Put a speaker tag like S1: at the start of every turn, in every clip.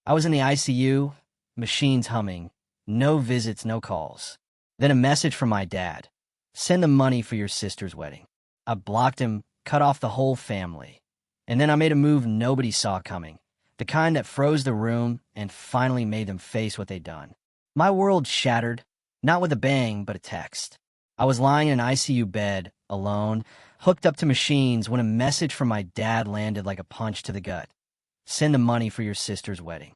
S1: I was in the ICU, machines humming, no visits, no calls. Then a message from my dad. Send the money for your sister's wedding. I blocked him, cut off the whole family. And then I made a move nobody saw coming, the kind that froze the room and finally made them face what they'd done. My world shattered, not with a bang, but a text. I was lying in an ICU bed, alone, hooked up to machines when a message from my dad landed like a punch to the gut. Send the money for your sister's wedding.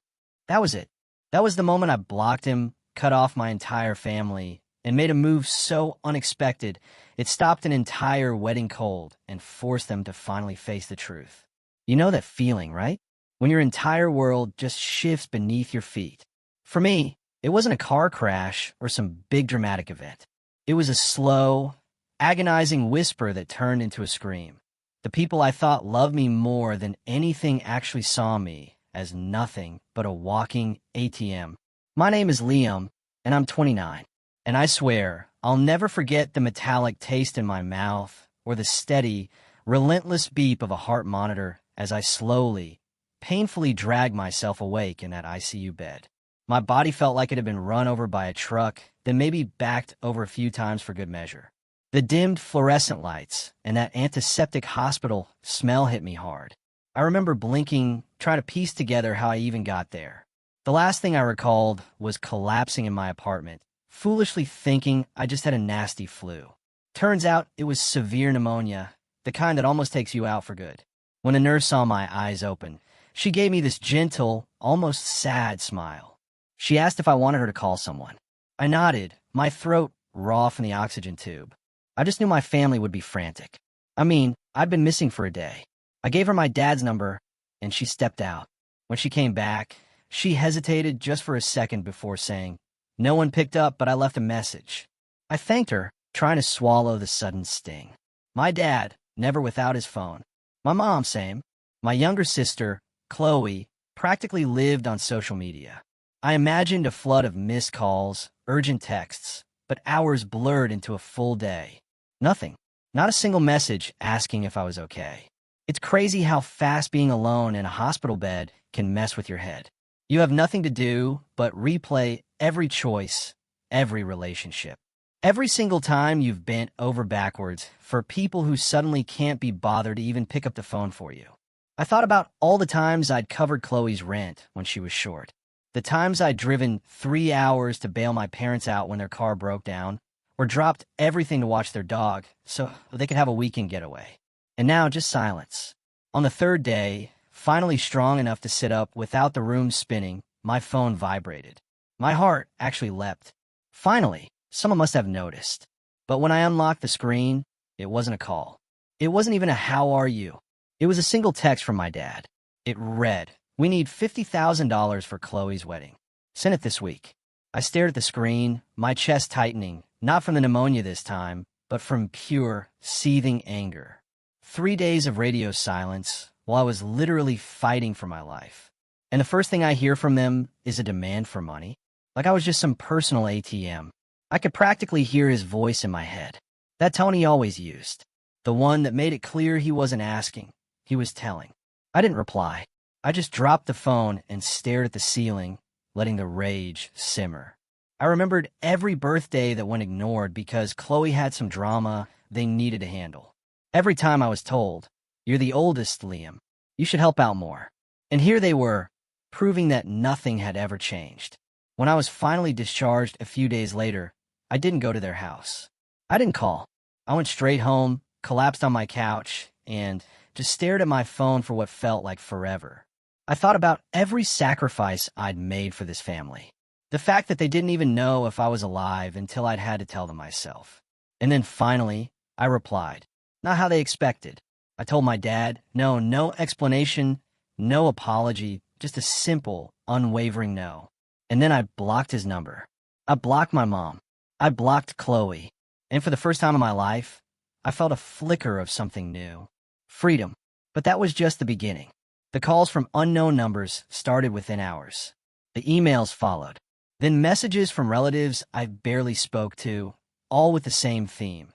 S1: That was it. That was the moment I blocked him, cut off my entire family, and made a move so unexpected it stopped an entire wedding cold and forced them to finally face the truth. You know that feeling, right? When your entire world just shifts beneath your feet. For me, it wasn't a car crash or some big dramatic event. It was a slow, agonizing whisper that turned into a scream. The people I thought loved me more than anything actually saw me as nothing but a walking ATM. My name is Liam, and I'm 29. And I swear, I'll never forget the metallic taste in my mouth or the steady, relentless beep of a heart monitor as I slowly, painfully dragged myself awake in that ICU bed. My body felt like it had been run over by a truck, then maybe backed over a few times for good measure. The dimmed fluorescent lights and that antiseptic hospital smell hit me hard. I remember blinking, trying to piece together how I even got there. The last thing I recalled was collapsing in my apartment, foolishly thinking I just had a nasty flu. Turns out it was severe pneumonia, the kind that almost takes you out for good. When a nurse saw my eyes open, she gave me this gentle, almost sad smile. She asked if I wanted her to call someone. I nodded, my throat raw from the oxygen tube. I just knew my family would be frantic. I mean, I'd been missing for a day. I gave her my dad's number, and she stepped out. When she came back, she hesitated just for a second before saying, "No one picked up, but I left a message." I thanked her, trying to swallow the sudden sting. My dad, never without his phone. My mom, same. My younger sister, Chloe, practically lived on social media. I imagined a flood of missed calls, urgent texts, but hours blurred into a full day. Nothing. Not a single message asking if I was okay. It's crazy how fast being alone in a hospital bed can mess with your head. You have nothing to do but replay every choice, every relationship. Every single time you've bent over backwards for people who suddenly can't be bothered to even pick up the phone for you. I thought about all the times I'd covered Chloe's rent when she was short. The times I'd driven 3 hours to bail my parents out when their car broke down, or dropped everything to watch their dog so they could have a weekend getaway. And now just silence. On the third day, finally strong enough to sit up without the room spinning, my phone vibrated. My heart actually leapt. Finally, someone must have noticed. But when I unlocked the screen, it wasn't a call. It wasn't even a "how are you?" It was a single text from my dad. It read, "We need $50,000 for Chloe's wedding. Send it this week." I stared at the screen, my chest tightening, not from the pneumonia this time, but from pure, seething anger. 3 days of radio silence while I was literally fighting for my life. And the first thing I hear from them is a demand for money. Like I was just some personal ATM. I could practically hear his voice in my head. That tone he always used. The one that made it clear he wasn't asking. He was telling. I didn't reply. I just dropped the phone and stared at the ceiling, letting the rage simmer. I remembered every birthday that went ignored because Chloe had some drama they needed to handle. Every time I was told, "You're the oldest, Liam. You should help out more." And here they were, proving that nothing had ever changed. When I was finally discharged a few days later, I didn't go to their house. I didn't call. I went straight home, collapsed on my couch, and just stared at my phone for what felt like forever. I thought about every sacrifice I'd made for this family. The fact that they didn't even know if I was alive until I'd had to tell them myself. And then finally, I replied. Not how they expected. I told my dad, no explanation, no apology, just a simple, unwavering no. And then I blocked his number. I blocked my mom. I blocked Chloe. And for the first time in my life, I felt a flicker of something new. Freedom. But that was just the beginning. The calls from unknown numbers started within hours. The emails followed. Then messages from relatives I barely spoke to, all with the same theme.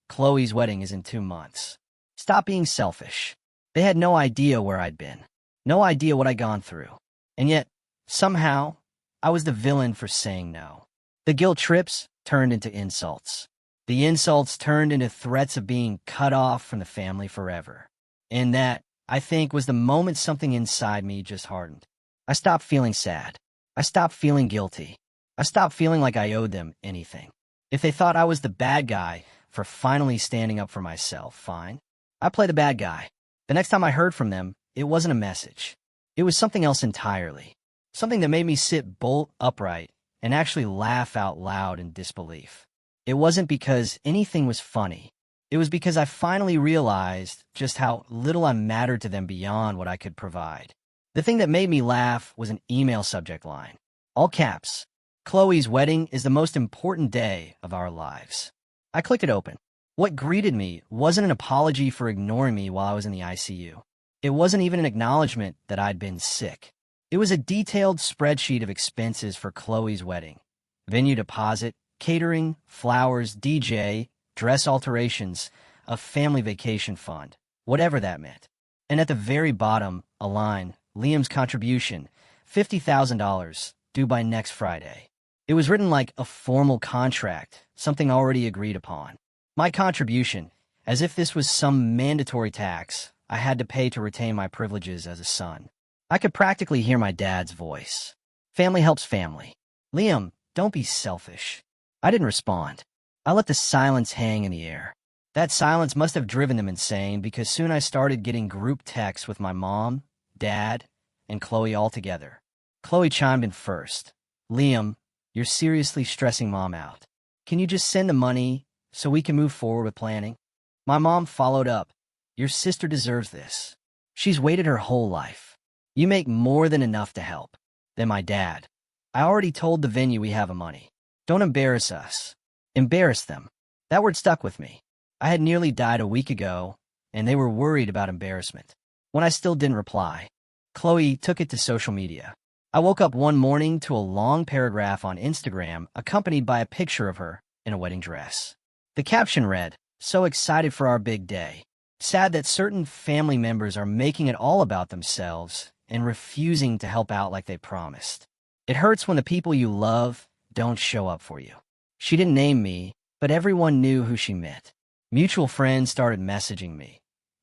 S1: Chloe's wedding is in 2 months. Stop being selfish. They had no idea where I'd been. No idea what I'd gone through. And yet, Somehow, I was the villain for saying no. The guilt trips turned into insults. The insults turned into threats of being cut off from the family forever. And that, I think, was the moment something inside me just hardened. I stopped feeling sad. I stopped feeling guilty. I stopped feeling like I owed them anything. If they thought I was the bad guy for finally standing up for myself, fine. I play the bad guy. The next time I heard from them, it wasn't a message. It was something else entirely. Something that made me sit bolt upright and actually laugh out loud in disbelief. It wasn't because anything was funny. It was because I finally realized just how little I mattered to them beyond what I could provide. The thing that made me laugh was an email subject line. All caps. Chloe's wedding is the most important day of our lives. I clicked it open. What greeted me wasn't an apology for ignoring me while I was in the ICU. It wasn't even an acknowledgement that I'd been sick. It was a detailed spreadsheet of expenses for Chloe's wedding. Venue deposit, catering, flowers, DJ, dress alterations, a family vacation fund, whatever that meant. And at the very bottom, a line, Liam's contribution, $50,000, due by next Friday. It was written like a formal contract, something already agreed upon. My contribution, as if this was some mandatory tax I had to pay to retain my privileges as a son. I could practically hear my dad's voice. Family helps family. Liam, don't be selfish. I didn't respond. I let the silence hang in the air. That silence must have driven them insane because soon I started getting group texts with my mom, dad, and Chloe all together. Chloe chimed in first. Liam, you're seriously stressing mom out. Can you just send the money so we can move forward with planning? My mom followed up. Your sister deserves this. She's waited her whole life. You make more than enough to help. Then my dad. I already told the venue we have the money. Don't embarrass us. Embarrass them. That word stuck with me. I had nearly died a week ago, and they were worried about embarrassment. When I still didn't reply, Chloe took it to social media. I woke up one morning to a long paragraph on Instagram accompanied by a picture of her in a wedding dress. The caption read, "So excited for our big day. Sad that certain family members are making it all about themselves and refusing to help out like they promised. It hurts when the people you love don't show up for you." She didn't name me, but everyone knew who she meant. Mutual friends started messaging me,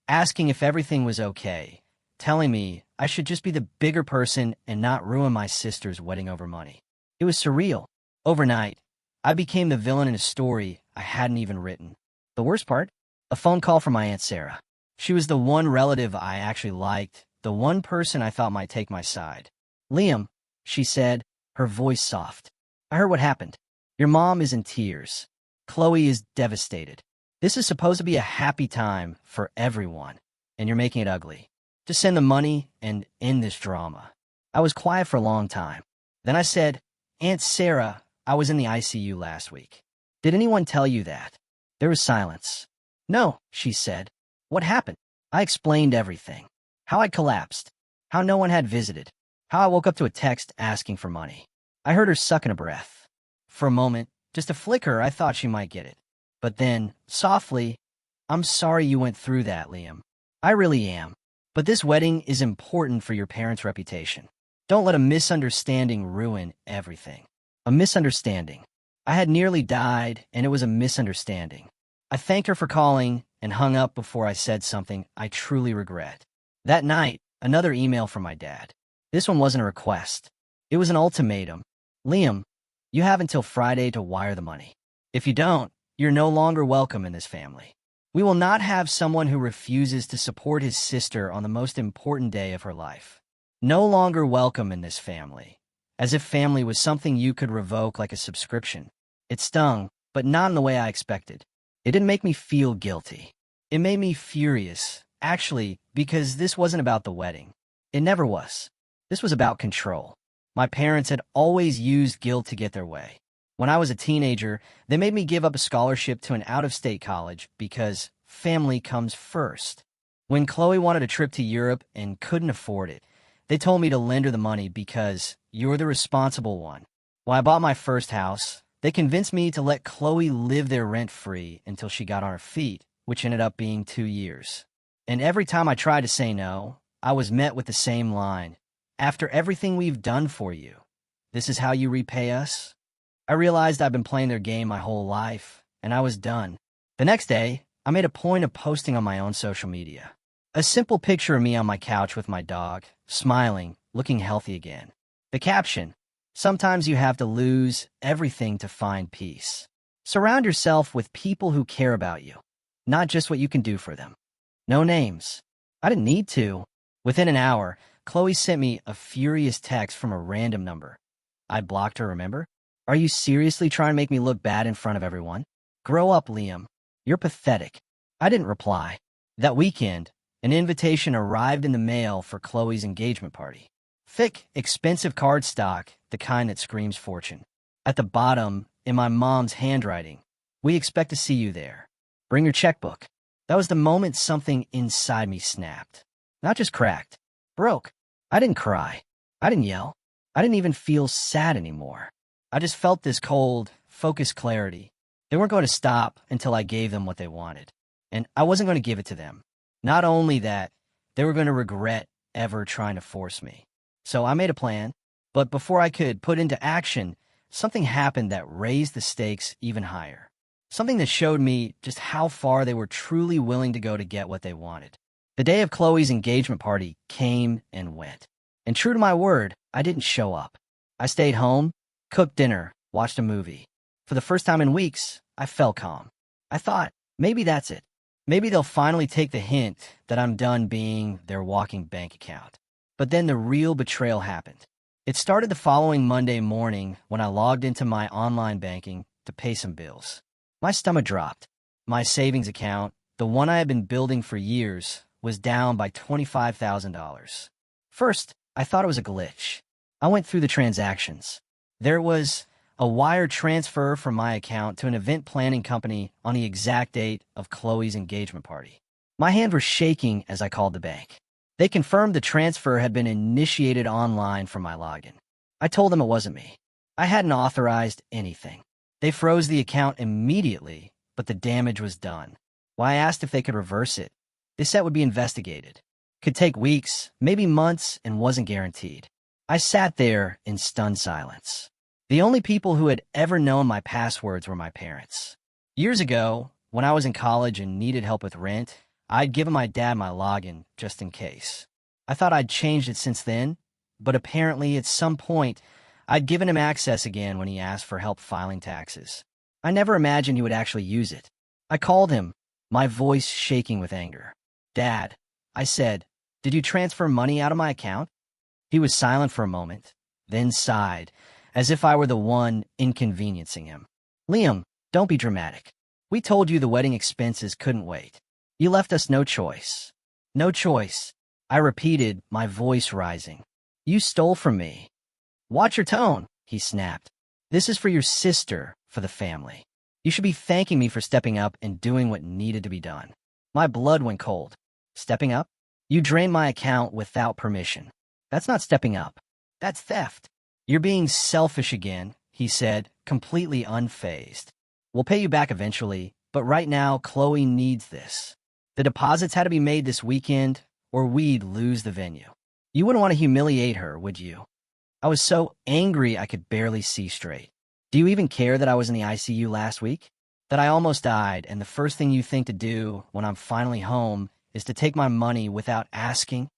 S1: asking if everything was okay, telling me I should just be the bigger person and not ruin my sister's wedding over money. It was surreal. Overnight, I became the villain in a story I hadn't even written. The worst part? A phone call from my Aunt Sarah. She was the one relative I actually liked, the one person I thought might take my side. Liam, she said, her voice soft. I heard what happened. Your mom is in tears. Chloe is devastated. This is supposed to be a happy time for everyone, and you're making it ugly. Just send the money and end this drama. I was quiet for a long time. Then I said, Aunt Sarah, I was in the ICU last week. Did anyone tell you that? There was silence. No, she said. What happened? I explained everything. How I collapsed. How no one had visited. How I woke up to a text asking for money. I heard her sucking a breath. For a moment, just a flicker, I thought she might get it. But then, softly, I'm sorry you went through that, Liam. I really am. But this wedding is important for your parents' reputation. Don't let a misunderstanding ruin everything. A misunderstanding. I had nearly died, and it was a misunderstanding. I thanked her for calling and hung up before I said something I truly regret. That night, another email from my dad. This one wasn't a request. It was an ultimatum. Liam, you have until Friday to wire the money. If you don't, you're no longer welcome in this family. We will not have someone who refuses to support his sister on the most important day of her life. No longer welcome in this family. As if family was something you could revoke like a subscription. It stung, but not in the way I expected. It didn't make me feel guilty. It made me furious, actually, because this wasn't about the wedding. It never was. This was about control. My parents had always used guilt to get their way. When I was a teenager, they made me give up a scholarship to an out-of-state college because family comes first. When Chloe wanted a trip to Europe and couldn't afford it, they told me to lend her the money because you're the responsible one. When I bought my first house, they convinced me to let Chloe live there rent-free until she got on her feet, which ended up being 2 years. And every time I tried to say no, I was met with the same line. After everything we've done for you, this is how you repay us? I realized I'd been playing their game my whole life, and I was done. The next day, I made a point of posting on my own social media. A simple picture of me on my couch with my dog, smiling, looking healthy again. The caption: sometimes you have to lose everything to find peace. Surround yourself with people who care about you, not just what you can do for them. No names. I didn't need to. Within an hour, Chloe sent me a furious text from a random number. I blocked her, remember? Are you seriously trying to make me look bad in front of everyone? Grow up, Liam. You're pathetic. I didn't reply. That weekend, an invitation arrived in the mail for Chloe's engagement party. Thick, expensive cardstock, the kind that screams fortune. At the bottom, in my mom's handwriting, we expect to see you there. Bring your checkbook. That was the moment something inside me snapped. Not just cracked. Broke. I didn't cry. I didn't yell. I didn't even feel sad anymore. I just felt this cold, focused clarity. They weren't going to stop until I gave them what they wanted. And I wasn't going to give it to them. Not only that, they were going to regret ever trying to force me. So I made a plan, but before I could put into action, something happened that raised the stakes even higher. Something that showed me just how far they were truly willing to go to get what they wanted. The day of Chloe's engagement party came and went. And true to my word, I didn't show up. I stayed home, cooked dinner, watched a movie. For the first time in weeks, I felt calm. I thought, maybe that's it. Maybe they'll finally take the hint that I'm done being their walking bank account. But then the real betrayal happened. It started the following Monday morning when I logged into my online banking to pay some bills. My stomach dropped. My savings account, the one I had been building for years, was down by $25,000. First, I thought it was a glitch. I went through the transactions. There was a wire transfer from my account to an event planning company on the exact date of Chloe's engagement party. My hand was shaking as I called the bank. They confirmed the transfer had been initiated online from my login. I told them it wasn't me. I hadn't authorized anything. They froze the account immediately, but the damage was done. When I asked if they could reverse it, they said it would be investigated. Could take weeks, maybe months, and wasn't guaranteed. I sat there in stunned silence. The only people who had ever known my passwords were my parents. Years ago, when I was in college and needed help with rent, I'd given my dad my login just in case. I thought I'd changed it since then, but apparently at some point, I'd given him access again when he asked for help filing taxes. I never imagined he would actually use it. I called him, my voice shaking with anger. "Dad," I said, "did you transfer money out of my account?" He was silent for a moment, then sighed, as if I were the one inconveniencing him. "Liam, don't be dramatic. We told you the wedding expenses couldn't wait. You left us no choice." "No choice," I repeated, my voice rising. "You stole from me." "Watch your tone," he snapped. "This is for your sister, for the family. You should be thanking me for stepping up and doing what needed to be done." My blood went cold. Stepping up? You drained my account without permission. That's not stepping up. That's theft. "You're being selfish again," he said, completely unfazed. "We'll pay you back eventually, but right now, Chloe needs this. The deposits had to be made this weekend, or we'd lose the venue. You wouldn't want to humiliate her, would you?" I was so angry I could barely see straight. "Do you even care that I was in the ICU last week? That I almost died, and the first thing you think to do when I'm finally home is to take my money without asking?"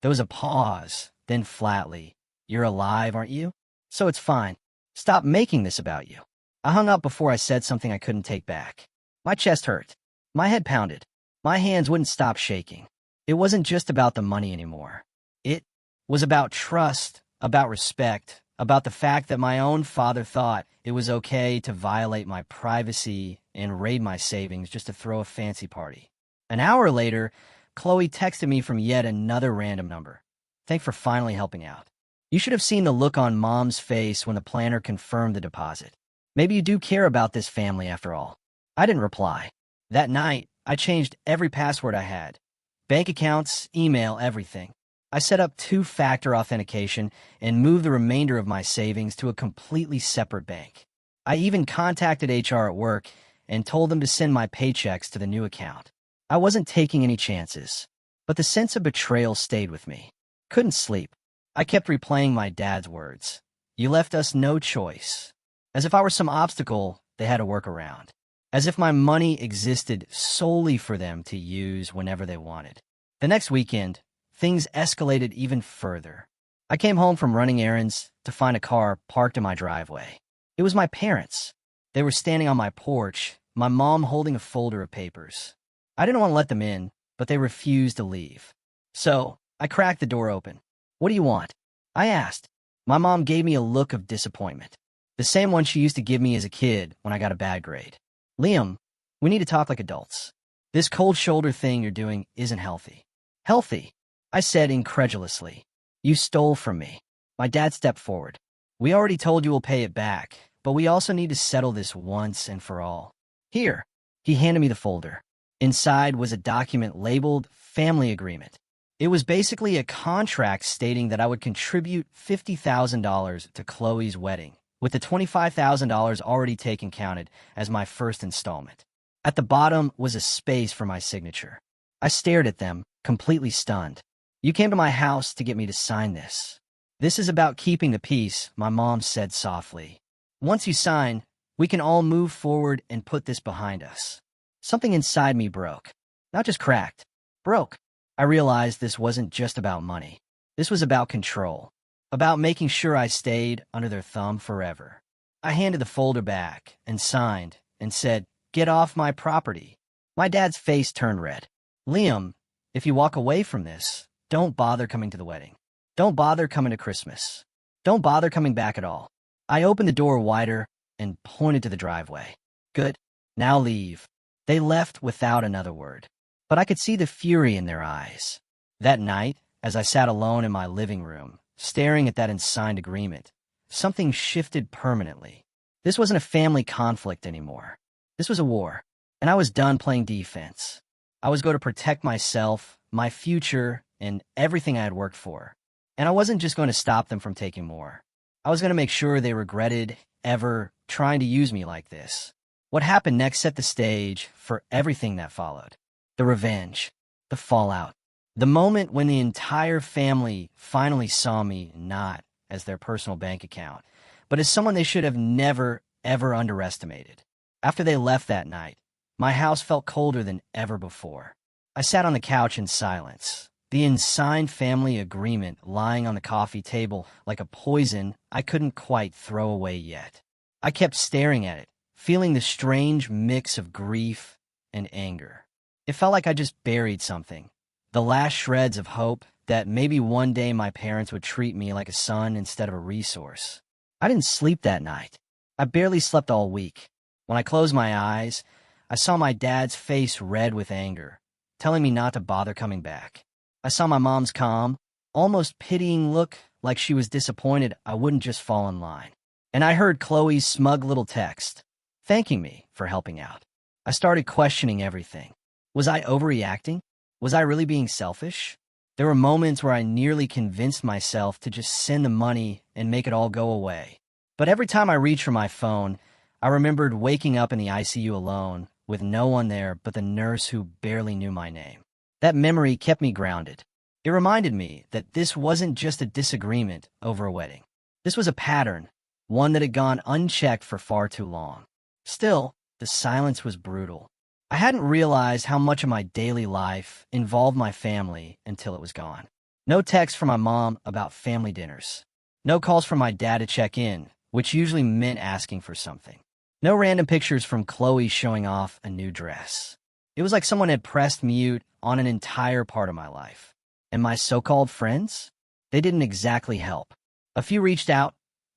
S1: There was a pause, then flatly, "You're alive, aren't you? So it's fine. Stop making this about you." I hung up before I said something I couldn't take back. My chest hurt. My head pounded. My hands wouldn't stop shaking. It wasn't just about the money anymore. It was about trust, about respect, about the fact that my own father thought it was okay to violate my privacy and raid my savings just to throw a fancy party. An hour later, Chloe texted me from yet another random number. "Thanks for finally helping out. You should have seen the look on Mom's face when the planner confirmed the deposit. Maybe you do care about this family after all." I didn't reply. That night, I changed every password I had. Bank accounts, email, everything. I set up two-factor authentication and moved the remainder of my savings to a completely separate bank. I even contacted HR at work and told them to send my paychecks to the new account. I wasn't taking any chances, but the sense of betrayal stayed with me. Couldn't sleep. I kept replaying my dad's words. You left us no choice. As if I were some obstacle they had to work around. As if my money existed solely for them to use whenever they wanted. The next weekend, things escalated even further. I came home from running errands to find a car parked in my driveway. It was my parents. They were standing on my porch, my mom holding a folder of papers. I didn't want to let them in, but they refused to leave. So, I cracked the door open. What do you want? I asked. My mom gave me a look of disappointment. The same one she used to give me as a kid when I got a bad grade. Liam, we need to talk like adults. This cold shoulder thing you're doing isn't healthy. Healthy? I said incredulously. You stole from me. My dad stepped forward. We already told you we'll pay it back, but we also need to settle this once and for all. Here. He handed me the folder. Inside was a document labeled Family Agreement. It was basically a contract stating that I would contribute $50,000 to Chloe's wedding, with the $25,000 already taken counted as my first installment. At the bottom was a space for my signature. I stared at them, completely stunned. You came to my house to get me to sign this. This is about keeping the peace, my mom said softly. Once you sign, we can all move forward and put this behind us. Something inside me broke. Not just cracked. Broke. I realized this wasn't just about money. This was about control. About making sure I stayed under their thumb forever. I handed the folder back and signed and said, "Get off my property." My dad's face turned red. Liam, if you walk away from this, don't bother coming to the wedding. Don't bother coming to Christmas. Don't bother coming back at all. I opened the door wider and pointed to the driveway. Good. Now leave. They left without another word. But I could see the fury in their eyes. That night, as I sat alone in my living room, staring at that unsigned agreement, something shifted permanently. This wasn't a family conflict anymore. This was a war, and I was done playing defense. I was going to protect myself, my future, and everything I had worked for. And I wasn't just going to stop them from taking more. I was going to make sure they regretted ever trying to use me like this. What happened next set the stage for everything that followed. The revenge, the fallout, the moment when the entire family finally saw me not as their personal bank account, but as someone they should have never, ever underestimated. After they left that night, my house felt colder than ever before. I sat on the couch in silence, the unsigned family agreement lying on the coffee table like a poison I couldn't quite throw away yet. I kept staring at it, feeling the strange mix of grief and anger. It felt like I just buried something, the last shreds of hope that maybe one day my parents would treat me like a son instead of a resource. I didn't sleep that night. I barely slept all week. When I closed my eyes, I saw my dad's face red with anger, telling me not to bother coming back. I saw my mom's calm, almost pitying look like she was disappointed I wouldn't just fall in line. And I heard Chloe's smug little text, thanking me for helping out. I started questioning everything. Was I overreacting? Was I really being selfish? There were moments where I nearly convinced myself to just send the money and make it all go away. But every time I reached for my phone, I remembered waking up in the ICU alone, with no one there but the nurse who barely knew my name. That memory kept me grounded. It reminded me that this wasn't just a disagreement over a wedding. This was a pattern, one that had gone unchecked for far too long. Still, the silence was brutal. I hadn't realized how much of my daily life involved my family until it was gone. No text from my mom about family dinners. No calls from my dad to check in, which usually meant asking for something. No random pictures from Chloe showing off a new dress. It was like someone had pressed mute on an entire part of my life. And my so-called friends? They didn't exactly help. A few reached out,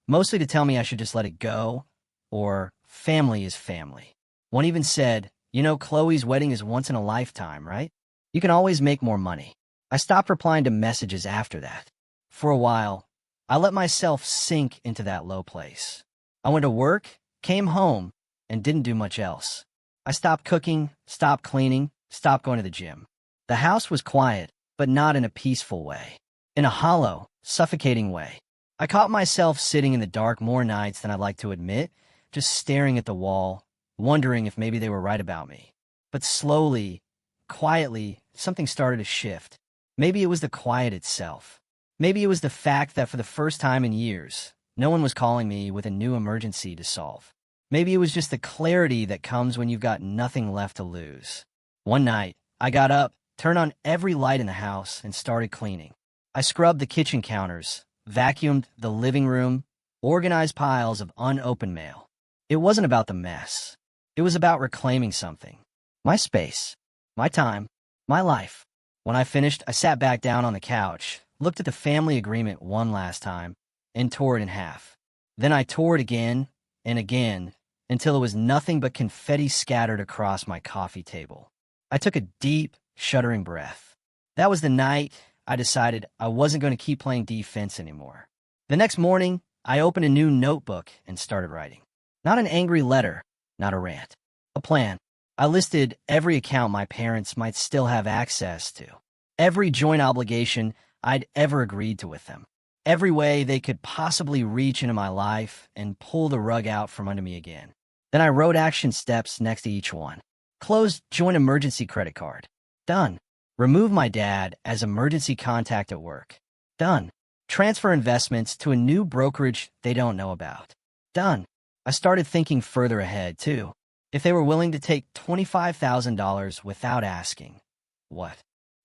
S1: mostly to tell me I should just let it go, or family is family. One even said, you know, Chloe's wedding is once in a lifetime, right? You can always make more money. I stopped replying to messages after that. For a while, I let myself sink into that low place. I went to work, came home, and didn't do much else. I stopped cooking, stopped cleaning, stopped going to the gym. The house was quiet, but not in a peaceful way. In a hollow, suffocating way. I caught myself sitting in the dark more nights than I'd like to admit, just staring at the wall, wondering if maybe they were right about me. But slowly, quietly, something started to shift. Maybe it was the quiet itself. Maybe it was the fact that for the first time in years, no one was calling me with a new emergency to solve. Maybe it was just the clarity that comes when you've got nothing left to lose. One night, I got up, turned on every light in the house, and started cleaning. I scrubbed the kitchen counters, vacuumed the living room, organized piles of unopened mail. It wasn't about the mess. It was about reclaiming something. My space, my time, my life. When I finished, I sat back down on the couch, looked at the family agreement one last time, and tore it in half. Then I tore it again and again until it was nothing but confetti scattered across my coffee table. I took a deep, shuddering breath. That was the night I decided I wasn't going to keep playing defense anymore. The next morning, I opened a new notebook and started writing. Not an angry letter, not a rant. A plan. I listed every account my parents might still have access to, every joint obligation I'd ever agreed to with them, every way they could possibly reach into my life and pull the rug out from under me again. Then I wrote action steps next to each one. Closed joint emergency credit card. Done. Remove my dad as emergency contact at work. Done. Transfer investments to a new brokerage they don't know about. Done. I started thinking further ahead, too. If they were willing to take $25,000 without asking, what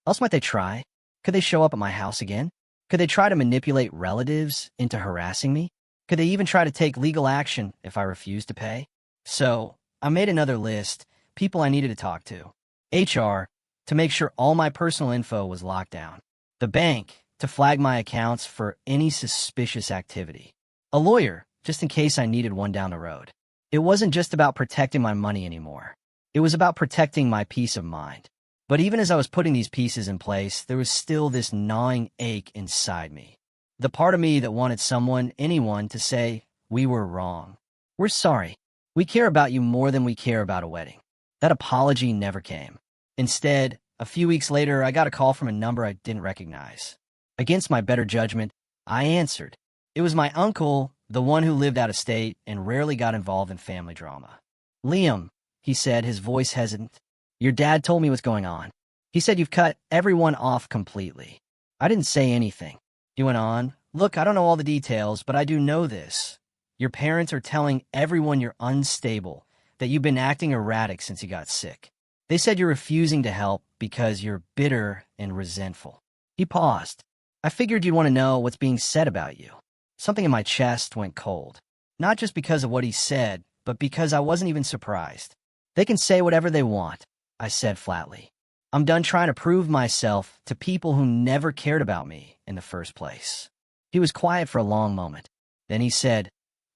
S1: else might they try? Could they show up at my house again? Could they try to manipulate relatives into harassing me? Could they even try to take legal action if I refused to pay? So I made another list, people I needed to talk to. HR, to make sure all my personal info was locked down. The bank, to flag my accounts for any suspicious activity. A lawyer, just in case I needed one down the road. It wasn't just about protecting my money anymore. It was about protecting my peace of mind. But even as I was putting these pieces in place, there was still this gnawing ache inside me. The part of me that wanted someone, anyone, to say, we were wrong. We're sorry. We care about you more than we care about a wedding. That apology never came. Instead, a few weeks later, I got a call from a number I didn't recognize. Against my better judgment, I answered. It was my uncle, the one who lived out of state and rarely got involved in family drama. Liam, he said, his voice hesitant. Your dad told me what's going on. He said you've cut everyone off completely. I didn't say anything. He went on, look, I don't know all the details, but I do know this. Your parents are telling everyone you're unstable, that you've been acting erratic since you got sick. They said you're refusing to help because you're bitter and resentful. He paused. I figured you'd want to know what's being said about you. Something in my chest went cold. Not just because of what he said, but because I wasn't even surprised. They can say whatever they want, I said flatly. I'm done trying to prove myself to people who never cared about me in the first place. He was quiet for a long moment. Then he said,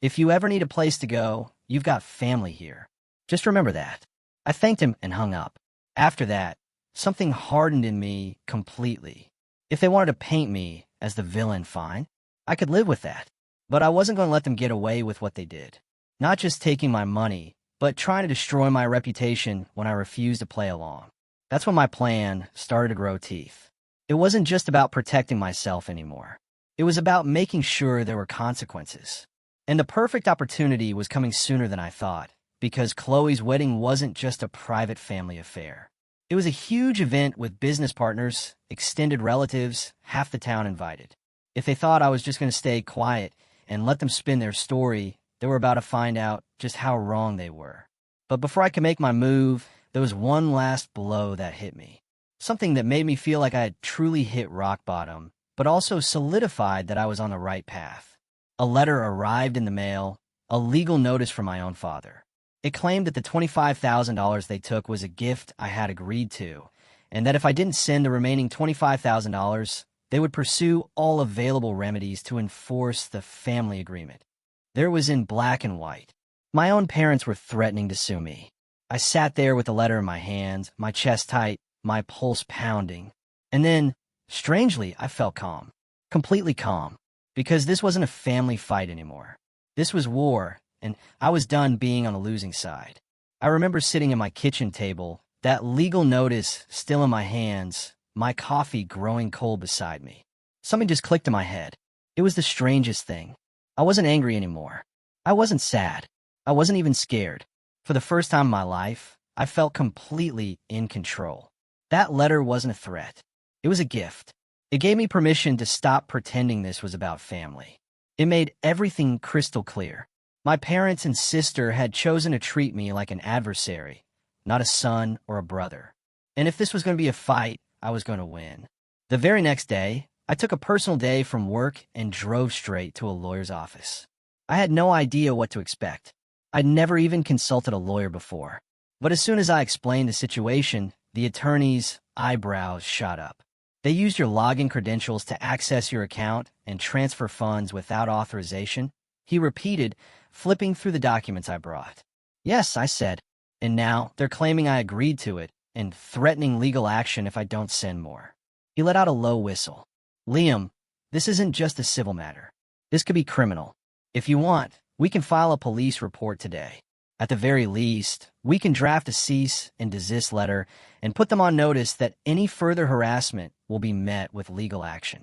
S1: if you ever need a place to go, you've got family here. Just remember that. I thanked him and hung up. After that, something hardened in me completely. If they wanted to paint me as the villain, fine. I could live with that. But I wasn't going to let them get away with what they did. Not just taking my money, but trying to destroy my reputation when I refused to play along. That's when my plan started to grow teeth. It wasn't just about protecting myself anymore. It was about making sure there were consequences. And the perfect opportunity was coming sooner than I thought, because Chloe's wedding wasn't just a private family affair. It was a huge event with business partners, extended relatives, half the town invited. If they thought I was just going to stay quiet and let them spin their story, they were about to find out just how wrong they were. But before I could make my move, there was one last blow that hit me. Something that made me feel like I had truly hit rock bottom, but also solidified that I was on the right path. A letter arrived in the mail, a legal notice from my own father. It claimed that the $25,000 they took was a gift I had agreed to, and that if I didn't send the remaining $25,000, they would pursue all available remedies to enforce the family agreement. There was in black and white. My own parents were threatening to sue me. I sat there with the letter in my hand, my chest tight, my pulse pounding. And then, strangely, I felt calm. Completely calm. Because this wasn't a family fight anymore. This was war, and I was done being on the losing side. I remember sitting at my kitchen table, that legal notice still in my hands, my coffee growing cold beside me. Something just clicked in my head. It was the strangest thing. I wasn't angry anymore. I wasn't sad. I wasn't even scared. For the first time in my life, I felt completely in control. That letter wasn't a threat. It was a gift. It gave me permission to stop pretending this was about family. It made everything crystal clear. My parents and sister had chosen to treat me like an adversary, not a son or a brother. And if this was going to be a fight, I was going to win. The very next day, I took a personal day from work and drove straight to a lawyer's office. I had no idea what to expect. I'd never even consulted a lawyer before. But as soon as I explained the situation, the attorney's eyebrows shot up. They used your login credentials to access your account and transfer funds without authorization, he repeated, flipping through the documents I brought. Yes, I said. And now they're claiming I agreed to it and threatening legal action if I don't send more. He let out a low whistle. Liam, this isn't just a civil matter. This could be criminal. If you want, we can file a police report today. At the very least, we can draft a cease and desist letter and put them on notice that any further harassment will be met with legal action.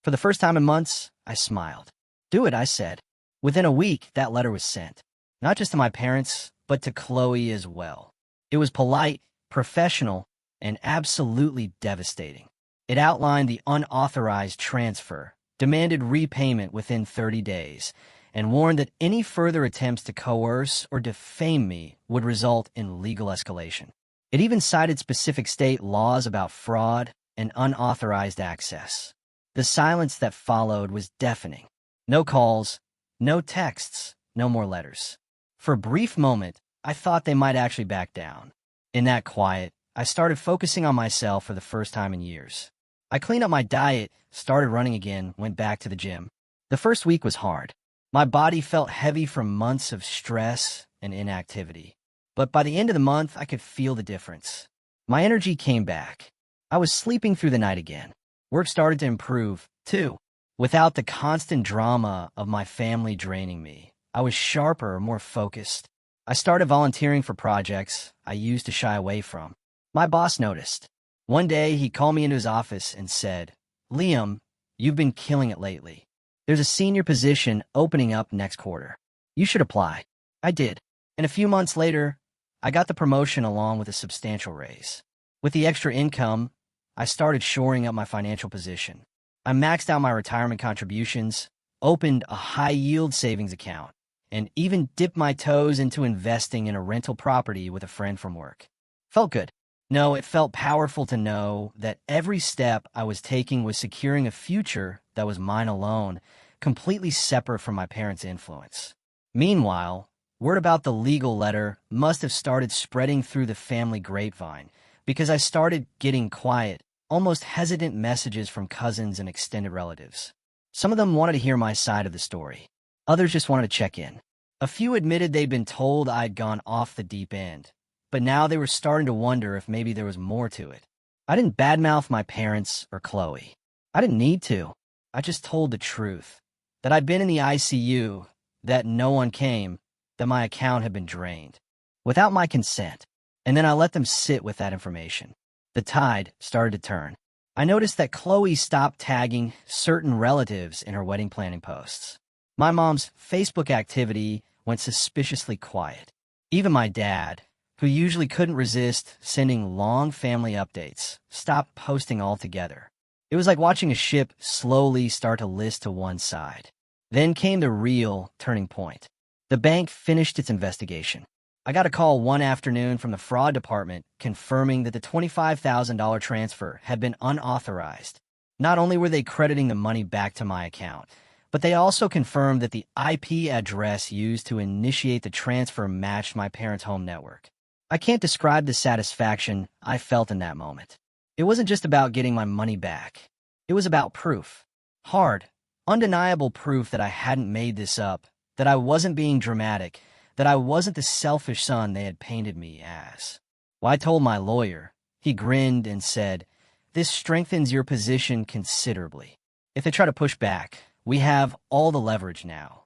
S1: For the first time in months, I smiled. Do it, I said. Within a week, that letter was sent. Not just to my parents, but to Chloe as well. It was polite, professional, and absolutely devastating. It outlined the unauthorized transfer, demanded repayment within 30 days, and warned that any further attempts to coerce or defame me would result in legal escalation. It even cited specific state laws about fraud and unauthorized access. The silence that followed was deafening. No calls, no texts, no more letters. For a brief moment, I thought they might actually back down. In that quiet, I started focusing on myself for the first time in years. I cleaned up my diet, started running again, went back to the gym. The first week was hard. My body felt heavy from months of stress and inactivity. But by the end of the month, I could feel the difference. My energy came back. I was sleeping through the night again. Work started to improve, too. Without the constant drama of my family draining me, I was sharper, more focused. I started volunteering for projects I used to shy away from. My boss noticed. One day, he called me into his office and said, Liam, you've been killing it lately. There's a senior position opening up next quarter. You should apply. I did. And a few months later, I got the promotion along with a substantial raise. With the extra income, I started shoring up my financial position. I maxed out my retirement contributions, opened a high-yield savings account, and even dipped my toes into investing in a rental property with a friend from work. Felt good. No, it felt powerful to know that every step I was taking was securing a future that was mine alone, completely separate from my parents' influence. Meanwhile, word about the legal letter must have started spreading through the family grapevine because I started getting quiet, almost hesitant messages from cousins and extended relatives. Some of them wanted to hear my side of the story. Others just wanted to check in. A few admitted they'd been told I'd gone off the deep end, but now they were starting to wonder if maybe there was more to it. I didn't badmouth my parents or Chloe. I didn't need to. I just told the truth. That I'd been in the ICU, that no one came, that my account had been drained. Without my consent. And then I let them sit with that information. The tide started to turn. I noticed that Chloe stopped tagging certain relatives in her wedding planning posts. My mom's Facebook activity went suspiciously quiet. Even my dad, who usually couldn't resist sending long family updates, stopped posting altogether. It was like watching a ship slowly start to list to one side. Then came the real turning point. The bank finished its investigation. I got a call one afternoon from the fraud department confirming that the $25,000 transfer had been unauthorized. Not only were they crediting the money back to my account, but they also confirmed that the IP address used to initiate the transfer matched my parents' home network. I can't describe the satisfaction I felt in that moment. It wasn't just about getting my money back. It was about proof. Hard, undeniable proof that I hadn't made this up, that I wasn't being dramatic, that I wasn't the selfish son they had painted me as. Well, I told my lawyer. He grinned and said, "This strengthens your position considerably. If they try to push back, we have all the leverage now."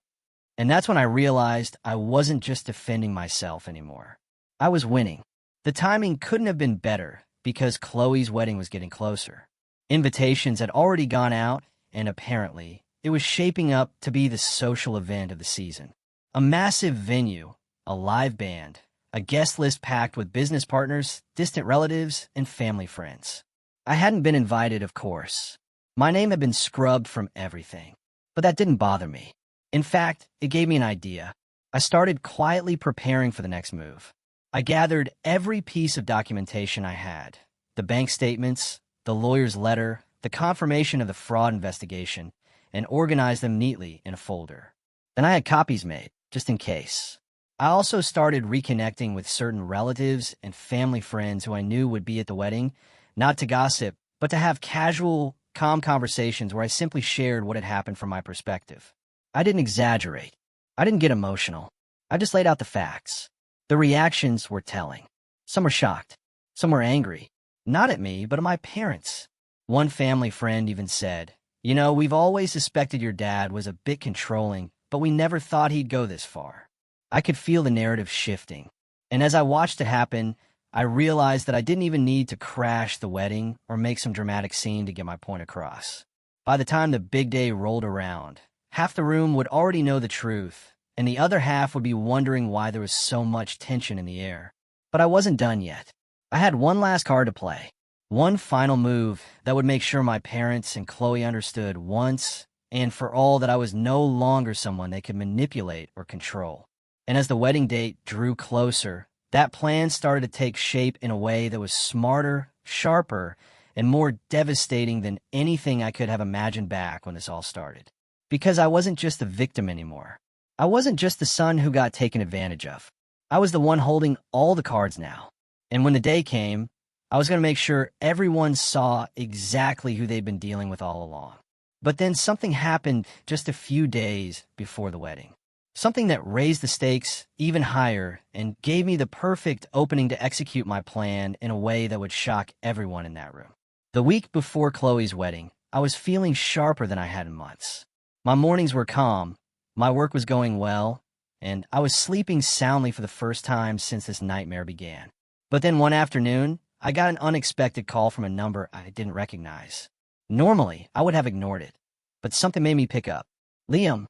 S1: And that's when I realized I wasn't just defending myself anymore. I was winning. The timing couldn't have been better because Chloe's wedding was getting closer. Invitations had already gone out, and apparently, it was shaping up to be the social event of the season. A massive venue, a live band, a guest list packed with business partners, distant relatives, and family friends. I hadn't been invited, of course. My name had been scrubbed from everything, but that didn't bother me. In fact, it gave me an idea. I started quietly preparing for the next move. I gathered every piece of documentation I had, the bank statements, the lawyer's letter, the confirmation of the fraud investigation, and organized them neatly in a folder. Then I had copies made, just in case. I also started reconnecting with certain relatives and family friends who I knew would be at the wedding, not to gossip, but to have casual, calm conversations where I simply shared what had happened from my perspective. I didn't exaggerate. I didn't get emotional. I just laid out the facts. The reactions were telling. Some were shocked. Some were angry. Not at me, but at my parents. One family friend even said, "You know, we've always suspected your dad was a bit controlling, but we never thought he'd go this far." I could feel the narrative shifting. And as I watched it happen, I realized that I didn't even need to crash the wedding or make some dramatic scene to get my point across. By the time the big day rolled around, half the room would already know the truth, and the other half would be wondering why there was so much tension in the air. But I wasn't done yet. I had one last card to play, one final move that would make sure my parents and Chloe understood once and for all that I was no longer someone they could manipulate or control. And as the wedding date drew closer, that plan started to take shape in a way that was smarter, sharper, and more devastating than anything I could have imagined back when this all started. Because I wasn't just a victim anymore. I wasn't just the son who got taken advantage of. I was the one holding all the cards now. And when the day came, I was going to make sure everyone saw exactly who they'd been dealing with all along. But then something happened just a few days before the wedding. Something that raised the stakes even higher and gave me the perfect opening to execute my plan in a way that would shock everyone in that room. The week before Chloe's wedding, I was feeling sharper than I had in months. My mornings were calm, my work was going well, and I was sleeping soundly for the first time since this nightmare began. But then one afternoon, I got an unexpected call from a number I didn't recognize. Normally, I would have ignored it, but something made me pick up. "Liam,"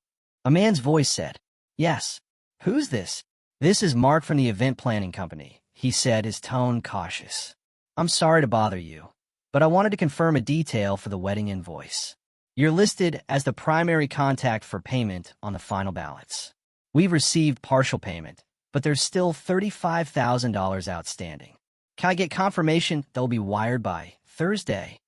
S1: a man's voice said. "Yes." "Who's this?" "This is Mark from the event planning company," he said, his tone cautious. "I'm sorry to bother you, but I wanted to confirm a detail for the wedding invoice. You're listed as the primary contact for payment on the final balance. We've received partial payment, but there's still $35,000 outstanding. Can I get confirmation they'll be wired by Thursday?"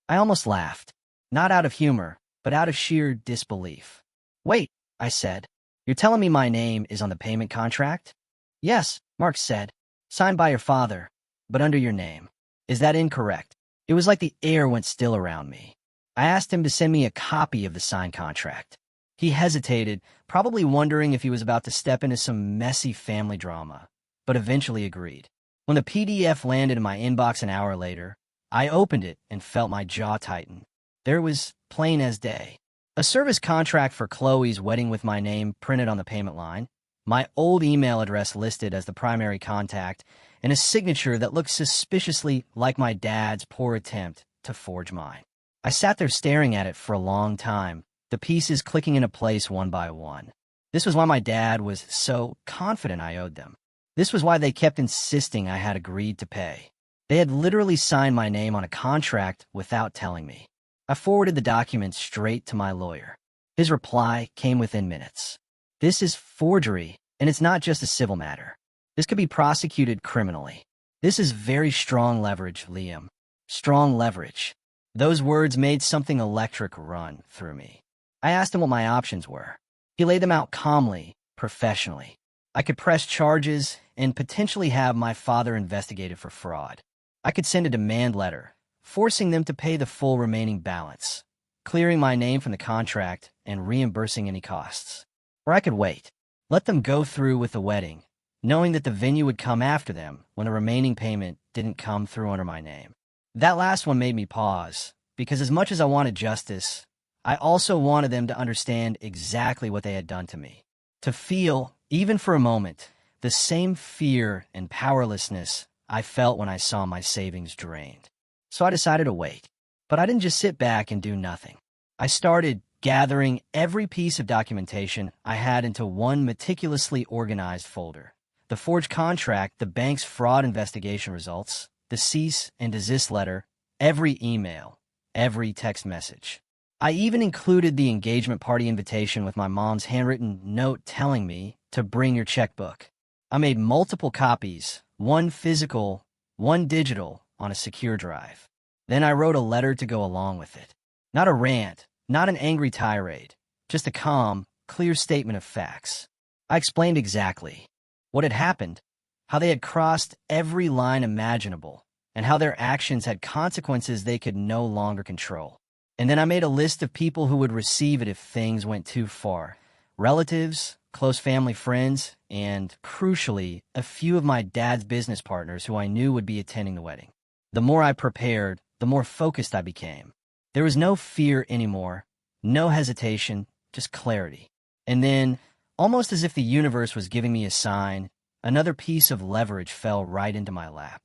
S1: I almost laughed, not out of humor, but out of sheer disbelief. "Wait," I said. "You're telling me my name is on the payment contract?" "Yes," Mark said. "Signed by your father, but under your name. Is that incorrect?" It was like the air went still around me. I asked him to send me a copy of the signed contract. He hesitated, probably wondering if he was about to step into some messy family drama, but eventually agreed. When the PDF landed in my inbox an hour later, I opened it and felt my jaw tighten. There it was, plain as day. A service contract for Chloe's wedding with my name printed on the payment line, my old email address listed as the primary contact, and a signature that looked suspiciously like my dad's poor attempt to forge mine. I sat there staring at it for a long time, the pieces clicking into place one by one. This was why my dad was so confident I owed them. This was why they kept insisting I had agreed to pay. They had literally signed my name on a contract without telling me. I forwarded the document straight to my lawyer. His reply came within minutes. "This is forgery, and it's not just a civil matter. This could be prosecuted criminally. This is very strong leverage, Liam. Strong leverage." Those words made something electric run through me. I asked him what my options were. He laid them out calmly, professionally. I could press charges and potentially have my father investigated for fraud. I could send a demand letter, forcing them to pay the full remaining balance, clearing my name from the contract and reimbursing any costs. Or I could wait, let them go through with the wedding, knowing that the venue would come after them when the remaining payment didn't come through under my name. That last one made me pause, because as much as I wanted justice, I also wanted them to understand exactly what they had done to me. To feel, even for a moment, the same fear and powerlessness I felt when I saw my savings drained. So I decided to wait. But I didn't just sit back and do nothing. I started gathering every piece of documentation I had into one meticulously organized folder. The forged contract, the bank's fraud investigation results, the cease and desist letter, every email, every text message. I even included the engagement party invitation with my mom's handwritten note telling me to bring your checkbook. I made multiple copies, one physical, one digital, on a secure drive. Then I wrote a letter to go along with it. Not a rant, not an angry tirade, just a calm, clear statement of facts. I explained exactly what had happened, how they had crossed every line imaginable, and how their actions had consequences they could no longer control. And then I made a list of people who would receive it if things went too far. Relatives, close family friends, and, crucially, a few of my dad's business partners who I knew would be attending the wedding. The more I prepared, the more focused I became. There was no fear anymore, no hesitation, just clarity. And then, almost as if the universe was giving me a sign, another piece of leverage fell right into my lap.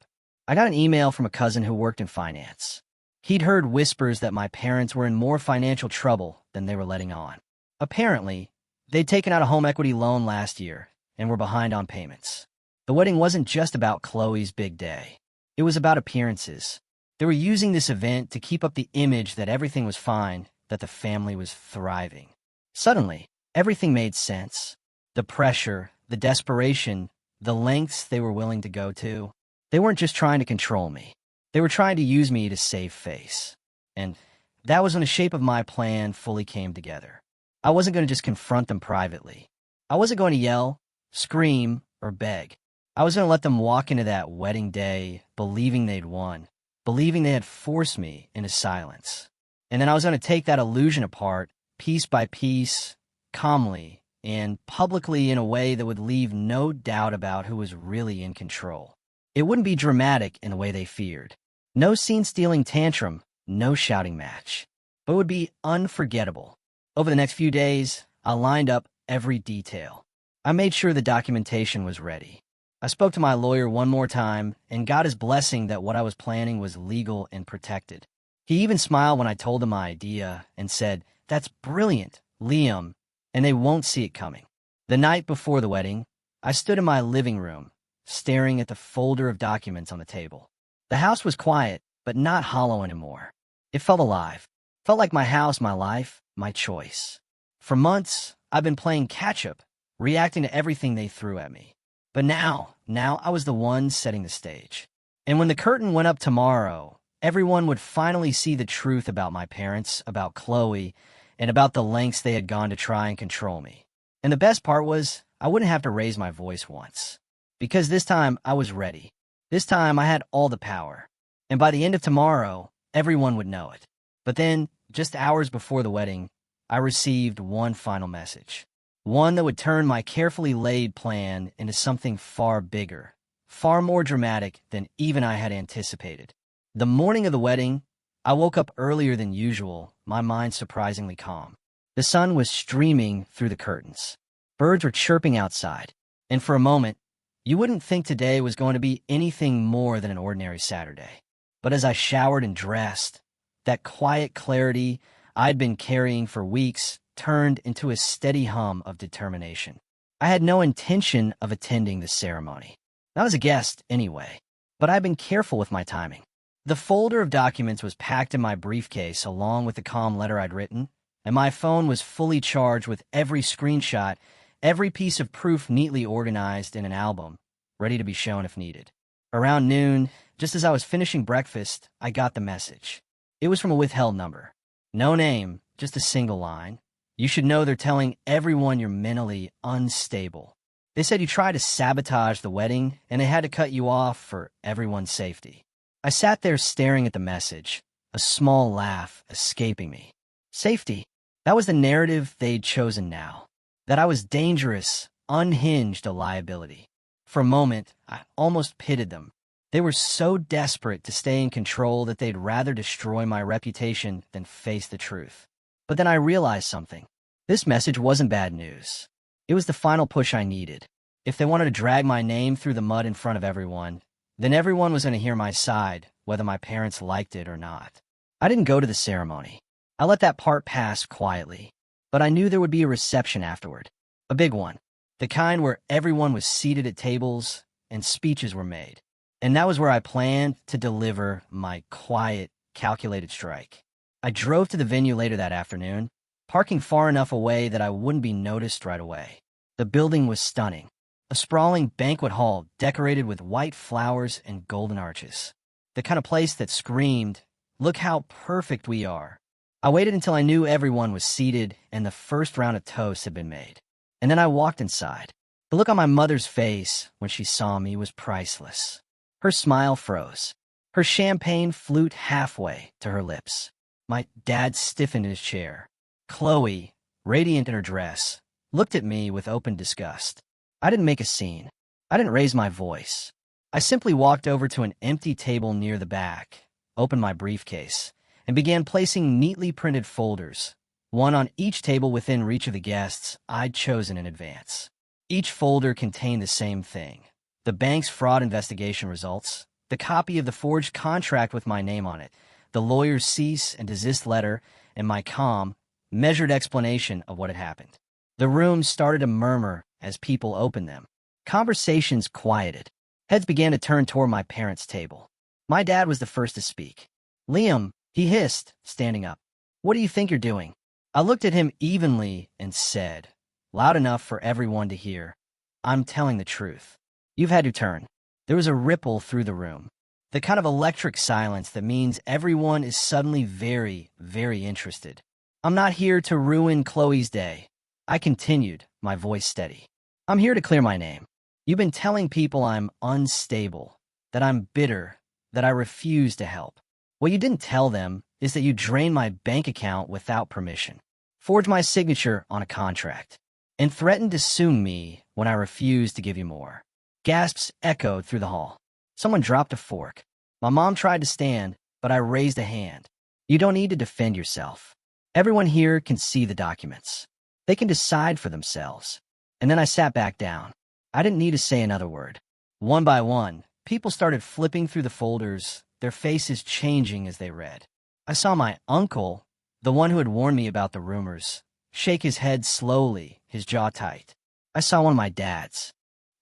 S1: I got an email from a cousin who worked in finance. He'd heard whispers that my parents were in more financial trouble than they were letting on. Apparently, they'd taken out a home equity loan last year and were behind on payments. The wedding wasn't just about Chloe's big day. It was about appearances. They were using this event to keep up the image that everything was fine, that the family was thriving. Suddenly, everything made sense. The pressure, the desperation, the lengths they were willing to go to. They weren't just trying to control me. They were trying to use me to save face. And that was when the shape of my plan fully came together. I wasn't going to just confront them privately. I wasn't going to yell, scream, or beg. I was going to let them walk into that wedding day believing they'd won, believing they had forced me into silence. And then I was going to take that illusion apart, piece by piece, calmly, and publicly in a way that would leave no doubt about who was really in control. It wouldn't be dramatic in the way they feared. No scene-stealing tantrum, no shouting match. But it would be unforgettable. Over the next few days, I lined up every detail. I made sure the documentation was ready. I spoke to my lawyer one more time and got his blessing that what I was planning was legal and protected. He even smiled when I told him my idea and said, "That's brilliant, Liam," and they won't see it coming. The night before the wedding, I stood in my living room, staring at the folder of documents on the table. The house was quiet, but not hollow anymore. It felt alive. Felt like my house, my life, my choice. For months, I've been playing catch-up, reacting to everything they threw at me. But now I was the one setting the stage. And when the curtain went up tomorrow, everyone would finally see the truth about my parents, about Chloe, and about the lengths they had gone to try and control me. And the best part was, I wouldn't have to raise my voice once. Because this time, I was ready. This time, I had all the power. And by the end of tomorrow, everyone would know it. But then, just hours before the wedding, I received one final message. One that would turn my carefully laid plan into something far bigger, far more dramatic than even I had anticipated. The morning of the wedding, I woke up earlier than usual, my mind surprisingly calm. The sun was streaming through the curtains. Birds were chirping outside. And for a moment, you wouldn't think today was going to be anything more than an ordinary Saturday. But as I showered and dressed, that quiet clarity I'd been carrying for weeks turned into a steady hum of determination. I had no intention of attending the ceremony. Not as a guest, anyway. But I'd been careful with my timing. The folder of documents was packed in my briefcase along with the calm letter I'd written, and my phone was fully charged with every screenshot, every piece of proof neatly organized in an album, ready to be shown if needed. Around noon, just as I was finishing breakfast, I got the message. It was from a withheld number. No name, just a single line. "You should know they're telling everyone you're mentally unstable. They said you tried to sabotage the wedding, and they had to cut you off for everyone's safety." I sat there staring at the message, a small laugh escaping me. Safety. That was the narrative they'd chosen now. That I was dangerous, unhinged, a liability. For a moment, I almost pitied them. They were so desperate to stay in control that they'd rather destroy my reputation than face the truth. But then I realized something. This message wasn't bad news. It was the final push I needed. If they wanted to drag my name through the mud in front of everyone, then everyone was going to hear my side, whether my parents liked it or not. I didn't go to the ceremony. I let that part pass quietly. But I knew there would be a reception afterward. A big one. The kind where everyone was seated at tables and speeches were made. And that was where I planned to deliver my quiet, calculated strike. I drove to the venue later that afternoon, parking far enough away that I wouldn't be noticed right away. The building was stunning. A sprawling banquet hall decorated with white flowers and golden arches. The kind of place that screamed, "Look how perfect we are." I waited until I knew everyone was seated and the first round of toasts had been made. And then I walked inside. The look on my mother's face when she saw me was priceless. Her smile froze. Her champagne flute halfway to her lips. My dad stiffened in his chair. Chloe, radiant in her dress, looked at me with open disgust. I didn't make a scene. I didn't raise my voice. I simply walked over to an empty table near the back, opened my briefcase, and began placing neatly printed folders, one on each table within reach of the guests I'd chosen in advance. Each folder contained the same thing: the bank's fraud investigation results, the copy of the forged contract with my name on it, the lawyer's cease and desist letter, and my calm, measured explanation of what had happened. The room started to murmur as people opened them. Conversations quieted. Heads began to turn toward my parents' table. My dad was the first to speak. "Liam," he hissed, standing up. "What do you think you're doing?" I looked at him evenly and said, loud enough for everyone to hear, "I'm telling the truth." "You've had your turn." There was a ripple through the room. The kind of electric silence that means everyone is suddenly very, very interested. "I'm not here to ruin Chloe's day," I continued, my voice steady. "I'm here to clear my name. You've been telling people I'm unstable, that I'm bitter, that I refuse to help. What you didn't tell them is that you drained my bank account without permission, forged my signature on a contract, and threatened to sue me when I refused to give you more." Gasps echoed through the hall. Someone dropped a fork. My mom tried to stand, but I raised a hand. "You don't need to defend yourself. Everyone here can see the documents. They can decide for themselves." And then I sat back down. I didn't need to say another word. One by one, people started flipping through the folders, their faces changing as they read. I saw my uncle, the one who had warned me about the rumors, shake his head slowly, his jaw tight. I saw one of my dad's.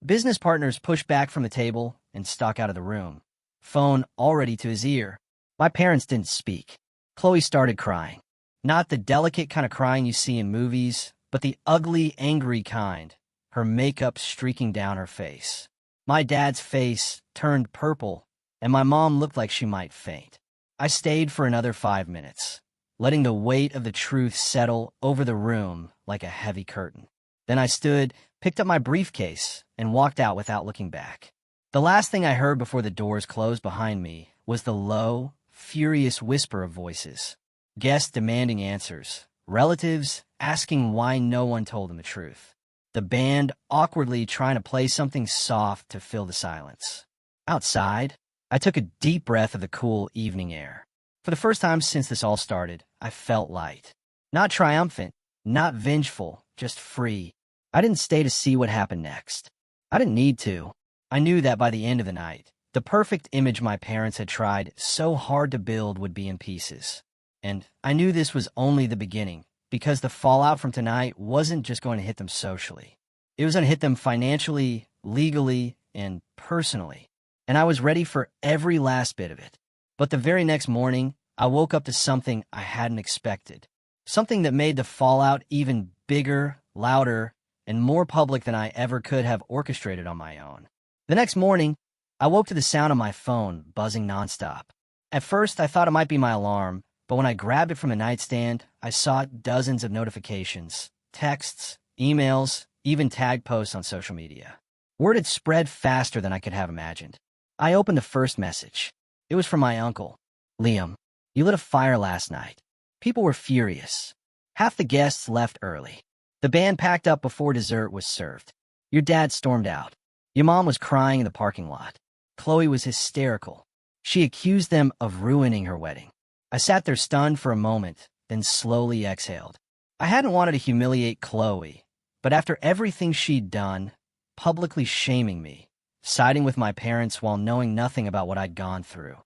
S1: Business partners pushed back from the table and stalk out of the room, phone already to his ear. My parents didn't speak. Chloe started crying. Not the delicate kind of crying you see in movies, but the ugly, angry kind, her makeup streaking down her face. My dad's face turned purple, and my mom looked like she might faint. I stayed for another 5 minutes, letting the weight of the truth settle over the room like a heavy curtain. Then I stood, picked up my briefcase, and walked out without looking back. The last thing I heard before the doors closed behind me was the low, furious whisper of voices. Guests demanding answers, relatives asking why no one told them the truth. The band awkwardly trying to play something soft to fill the silence. Outside, I took a deep breath of the cool evening air. For the first time since this all started, I felt light. Not triumphant, not vengeful, just free. I didn't stay to see what happened next. I didn't need to. I knew that by the end of the night, the perfect image my parents had tried so hard to build would be in pieces. And I knew this was only the beginning, because the fallout from tonight wasn't just going to hit them socially. It was going to hit them financially, legally, and personally. And I was ready for every last bit of it. But the very next morning, I woke up to something I hadn't expected. Something that made the fallout even bigger, louder, and more public than I ever could have orchestrated on my own. The next morning, I woke to the sound of my phone buzzing nonstop. At first, I thought it might be my alarm, but when I grabbed it from the nightstand, I saw dozens of notifications, texts, emails, even tag posts on social media. Word had spread faster than I could have imagined. I opened the first message. It was from my uncle. "Liam, you lit a fire last night. People were furious. Half the guests left early. The band packed up before dessert was served. Your dad stormed out. Your mom was crying in the parking lot. Chloe was hysterical. She accused them of ruining her wedding." I sat there stunned for a moment, then slowly exhaled. I hadn't wanted to humiliate Chloe, but after everything she'd done, publicly shaming me, siding with my parents while knowing nothing about what I'd gone through,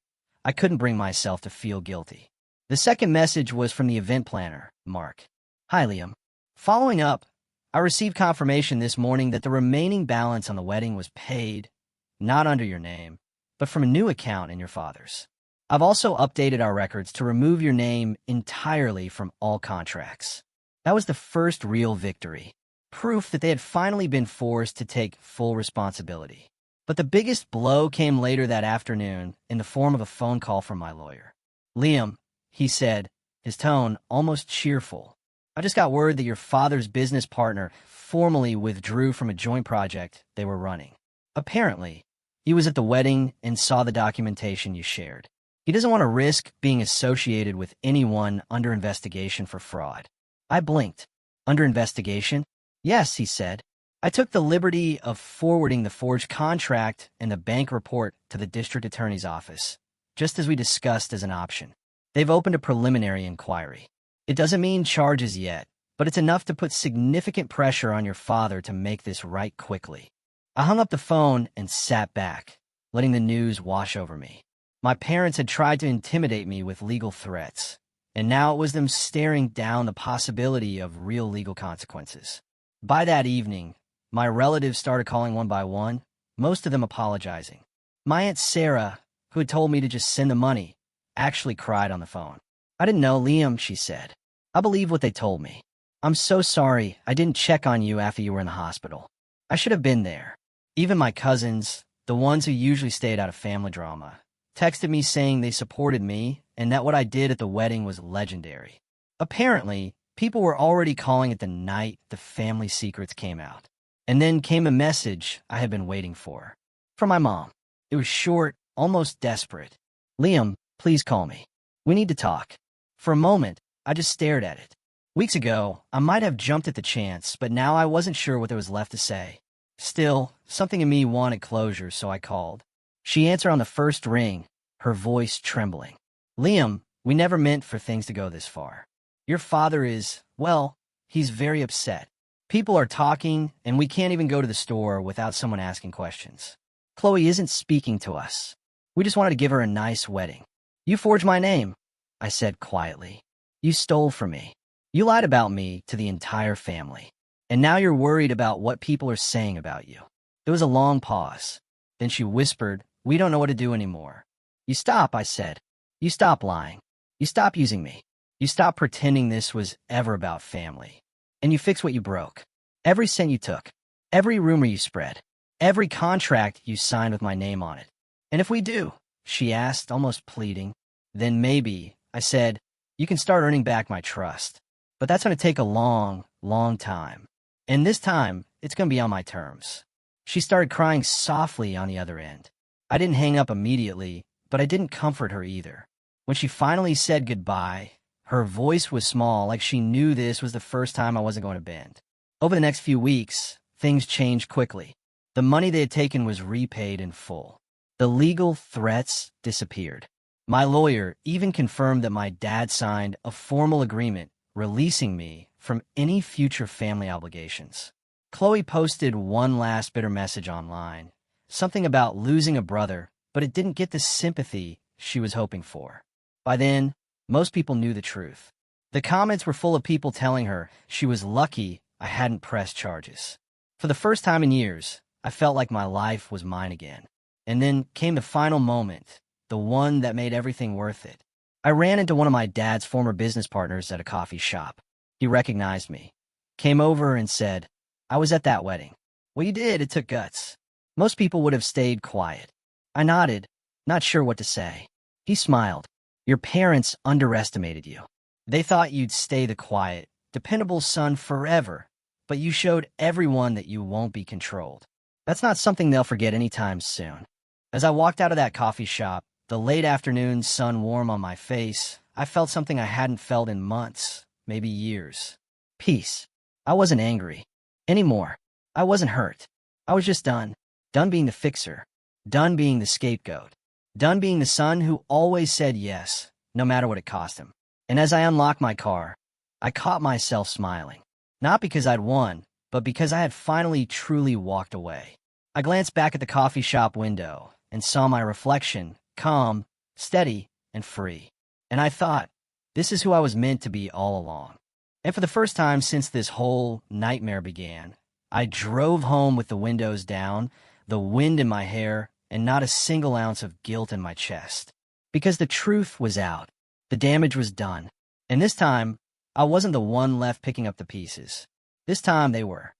S1: I couldn't bring myself to feel guilty. The second message was from the event planner, Mark. "Hi, Liam. Following up, I received confirmation this morning that the remaining balance on the wedding was paid, not under your name, but from a new account in your father's. I've also updated our records to remove your name entirely from all contracts. That was the first real victory, proof that they had finally been forced to take full responsibility. But the biggest blow came later that afternoon in the form of a phone call from my lawyer. "Liam," he said, his tone almost cheerful, "I just got word that your father's business partner formally withdrew from a joint project they were running. Apparently, he was at the wedding and saw the documentation you shared. He doesn't want to risk being associated with anyone under investigation for fraud." I blinked. "Under investigation?" "Yes," he said. "I took the liberty of forwarding the forged contract and the bank report to the district attorney's office, just as we discussed as an option. They've opened a preliminary inquiry. It doesn't mean charges yet, but it's enough to put significant pressure on your father to make this right quickly." I hung up the phone and sat back, letting the news wash over me. My parents had tried to intimidate me with legal threats, and now it was them staring down the possibility of real legal consequences. By that evening, my relatives started calling one by one, most of them apologizing. My Aunt Sarah, who had told me to just send the money, actually cried on the phone. "I didn't know, Liam," she said. "I believe what they told me. I'm so sorry I didn't check on you after you were in the hospital. I should have been there." Even my cousins, the ones who usually stayed out of family drama, texted me saying they supported me and that what I did at the wedding was legendary. Apparently, people were already calling it the night the family secrets came out. And then came a message I had been waiting for. From my mom. It was short, almost desperate. "Liam, please call me. We need to talk." For a moment, I just stared at it. Weeks ago, I might have jumped at the chance, but now I wasn't sure what there was left to say. Still, something in me wanted closure, so I called. She answered on the first ring, her voice trembling. "Liam, we never meant for things to go this far. Your father is, well, he's very upset. People are talking, and we can't even go to the store without someone asking questions. Chloe isn't speaking to us. We just wanted to give her a nice wedding. You forged my name," I said quietly. "You stole from me. You lied about me to the entire family. And now you're worried about what people are saying about you." There was a long pause. Then she whispered, "We don't know what to do anymore." "You stop," I said. "You stop lying. You stop using me. You stop pretending this was ever about family. And you fix what you broke. Every cent you took. Every rumor you spread. Every contract you signed with my name on it." "And if we do?" she asked, almost pleading. "Then maybe," I said, "you can start earning back my trust. But that's going to take a long, long time. And this time, it's going to be on my terms." She started crying softly on the other end. I didn't hang up immediately, but I didn't comfort her either. When she finally said goodbye, her voice was small, like she knew this was the first time I wasn't going to bend. Over the next few weeks, things changed quickly. The money they had taken was repaid in full. The legal threats disappeared. My lawyer even confirmed that my dad signed a formal agreement releasing me from any future family obligations. Chloe posted one last bitter message online, something about losing a brother, but it didn't get the sympathy she was hoping for. By then, most people knew the truth. The comments were full of people telling her she was lucky I hadn't pressed charges. For the first time in years, I felt like my life was mine again. And then came the final moment, the one that made everything worth it. I ran into one of my dad's former business partners at a coffee shop. He recognized me, came over and said, "I was at that wedding." "Well, you did. It took guts." Most people would have stayed quiet. I nodded, not sure what to say. He smiled. "Your parents underestimated you. They thought you'd stay the quiet, dependable son forever, but you showed everyone that you won't be controlled. That's not something they'll forget anytime soon." As I walked out of that coffee shop, the late afternoon sun warm on my face, I felt something I hadn't felt in months, maybe years. Peace. I wasn't angry anymore. I wasn't hurt. I was just done. Done being the fixer. Done being the scapegoat. Done being the son who always said yes, no matter what it cost him. And as I unlocked my car, I caught myself smiling. Not because I'd won, but because I had finally truly walked away. I glanced back at the coffee shop window and saw my reflection, calm, steady, and free. And I thought, this is who I was meant to be all along. And for the first time since this whole nightmare began, I drove home with the windows down, the wind in my hair, and not a single ounce of guilt in my chest. Because the truth was out. The damage was done. And this time, I wasn't the one left picking up the pieces. This time they were.